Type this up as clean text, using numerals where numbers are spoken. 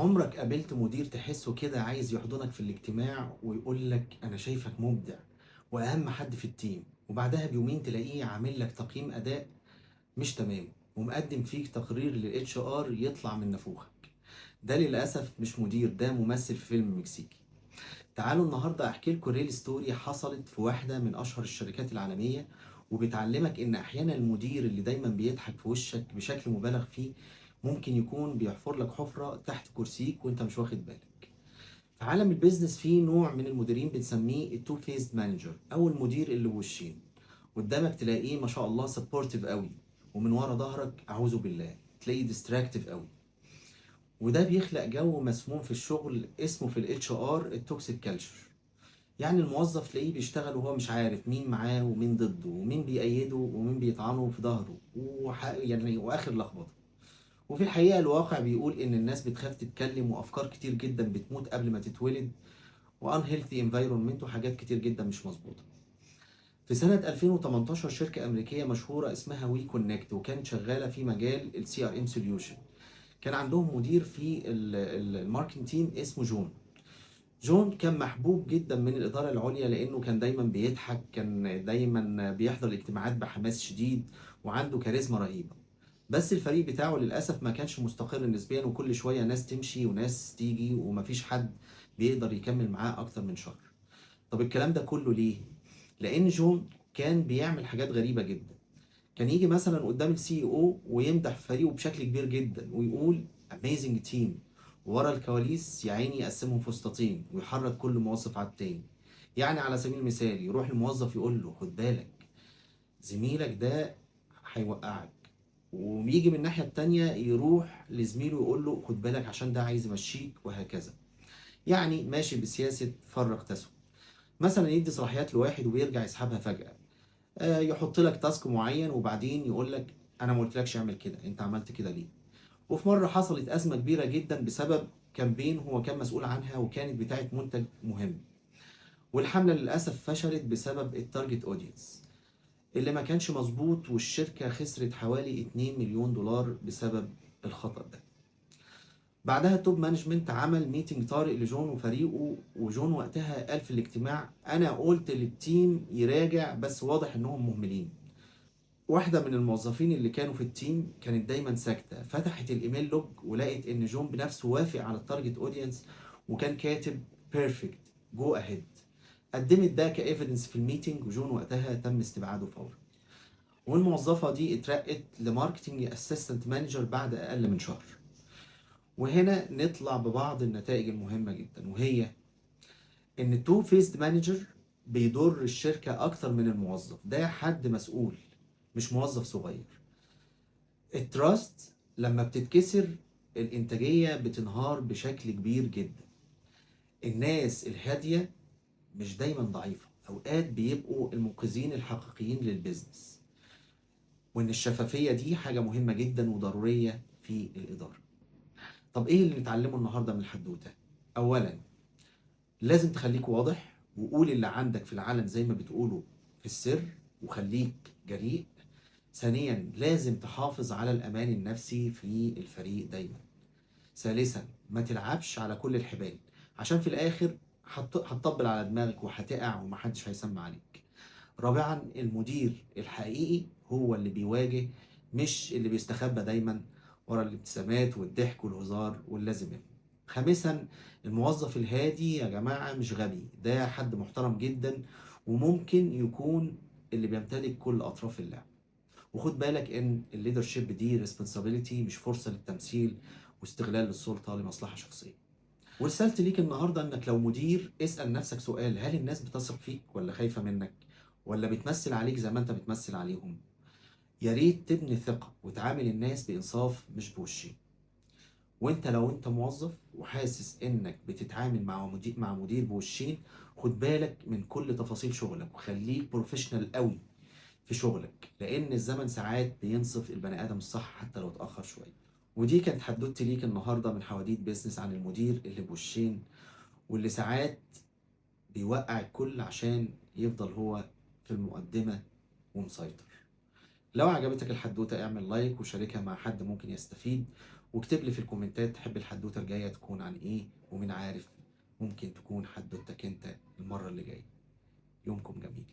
عمرك قابلت مدير تحسه كده عايز يحضنك في الاجتماع ويقول لك انا شايفك مبدع واهم حد في التيم، وبعدها بيومين تلاقيه عامل لك تقييم اداء مش تمام ومقدم فيك تقرير للاتش ار يطلع من نافوخك؟ ده للاسف مش مدير، ده ممثل في فيلم مكسيكي. تعالوا النهارده احكي لكم ريل ستوري حصلت في واحده من اشهر الشركات العالميه، وبتعلمك ان احيانا المدير اللي دايما بيضحك في وشك بشكل مبالغ فيه ممكن يكون بيحفر لك حفره تحت كرسيك وانت مش واخد بالك. في عالم البيزنس في نوع من المديرين بنسميه التو فيس مانجر او المدير اللي بوشين. قدامك تلاقيه ما شاء الله سبورتيف قوي، ومن ورا ظهرك اعوذ بالله تلاقيه ديستراكتيف قوي. وده بيخلق جو مسموم في الشغل اسمه في الاتش ار التوكسيك كالتشر. يعني الموظف تلاقيه بيشتغل وهو مش عارف مين معاه ومين ضده ومين بيأيده ومين بيطعنه في ظهره يعني واخر لخبطه. وفي الحقيقة الواقع بيقول إن الناس بتخاف تتكلم، وأفكار كتير جدا بتموت قبل ما تتولد، وانهيلثي انفايرمنت، وحاجات كتير جدا مش مظبوطة. في سنة 2018 شركة أمريكية مشهورة اسمها وي كونكت، وكانت شغالة في مجال السي ار ام سوليوشن. كان عندهم مدير في الماركتنج تيم اسمه جون. جون كان محبوب جدا من الإدارة العليا لأنه كان دايما بيضحك، كان دايما بيحضر الاجتماعات بحماس شديد، وعنده كاريزما رهيبة. بس الفريق بتاعه للأسف ما كانش مستقر نسبيا، وكل شوية ناس تمشي وناس تيجي ومفيش حد بيقدر يكمل معاه أكتر من شهر. طب الكلام ده كله ليه؟ لأن جون كان بيعمل حاجات غريبة جدا. كان يجي مثلا قدام السي او ويمدح فريقه بشكل كبير جدا ويقول amazing team، ورا الكواليس يا عيني يقسمهم فسطاطين ويحرض كل موظف على التاني. يعني على سبيل المثال يروح الموظف يقول له خد بالك زميلك ده هيوقعك، ويجي من الناحية التانية يروح لزميله يقول له خد بالك عشان ده عايز يمشيك، وهكذا. يعني ماشي بسياسة فرق تسد. مثلا يدي صلاحيات لواحد ويرجع يسحبها فجأة. يحط لك تاسك معين وبعدين يقول لك انا ما قلتلكش اعمل كده، انت عملت كده ليه؟ وفي مره حصلت ازمه كبيره جدا بسبب كامبين هو كان مسؤول عنها وكانت بتاعه منتج مهم، والحمله للاسف فشلت بسبب التارجت اودينس اللي ما كانش مظبوط، والشركه خسرت حوالي 2 مليون دولار بسبب الخطأ ده. بعدها التوب مانجمنت عمل ميتنج طارئ لجون وفريقه، وجون وقتها قال في الاجتماع انا قلت للتيم يراجع بس واضح انهم مهملين. واحدة من الموظفين اللي كانوا في التيم كانت دايما ساكتة، فتحت الايميل لوج ولقت ان جون بنفسه وافق على التارجت اودينس، وكان كاتب بيرفكت جو اهيد. قدمت ده كايفيدنس في الميتنج، وجون وقتها تم استبعاده فورا. والموظفة دي اترقت لماركتنج اسيستنت مانجر بعد اقل من شهر. وهنا نطلع ببعض النتائج المهمة جدا، وهي ان التو فيسد مانجر بيضر الشركة اكتر من الموظف، ده حد مسؤول مش موظف صغير. التراست لما بتتكسر الانتاجية بتنهار بشكل كبير جدا. الناس الهادية مش دايما ضعيفة، اوقات بيبقوا المنقذين الحقيقيين للبيزنس. وان الشفافية دي حاجة مهمة جدا وضرورية في الإدارة. طب ايه اللي نتعلمه النهاردة من الحدوتة؟ اولا لازم تخليك واضح وقول اللي عندك في العلن زي ما بتقوله في السر، وخليك جريء. ثانيا لازم تحافظ على الأمان النفسي في الفريق دايما. ثالثا ما تلعبش على كل الحبال، عشان في الآخر هتطبل على دماغك وهتقع ومحدش هيسمع عليك. رابعا المدير الحقيقي هو اللي بيواجه، مش اللي بيستخبى دايما ورا الابتسامات والضحك والهزار واللازم منه. خامسا الموظف الهادي يا جماعة مش غبي، ده حد محترم جدا، وممكن يكون اللي بيمتلك كل أطراف اللعب. وخد بالك ان الليدرشيب دي ريسبونسابيلتي مش فرصة للتمثيل واستغلال السلطة لمصلحة شخصية. ورسالتي ليك النهاردة انك لو مدير اسأل نفسك سؤال: هل الناس بتثق فيك ولا خايفة منك، ولا بتمثل عليك زي ما انت بتمثل عليهم؟ يا ريت تبني ثقة وتعامل الناس بإنصاف مش بوشي. وانت لو انت موظف وحاسس انك بتتعامل مع مدير بوشين، خد بالك من كل تفاصيل شغلك وخليك بروفيشنال قوي في شغلك، لان الزمن ساعات بينصف البني ادم الصح حتى لو اتاخر شويه. ودي كانت حدوتي ليك النهارده من حواديت بيزنس عن المدير اللي بوشين، واللي ساعات بيوقع الكل عشان يفضل هو في المقدمه ومسيطر. لو عجبتك الحدوته اعمل لايك وشاركها مع حد ممكن يستفيد، واكتب لي في الكومنتات تحب الحدوتة الجاية تكون عن إيه، ومين عارف ممكن تكون حدوتك أنت المرة اللي جاية. يومكم جميل.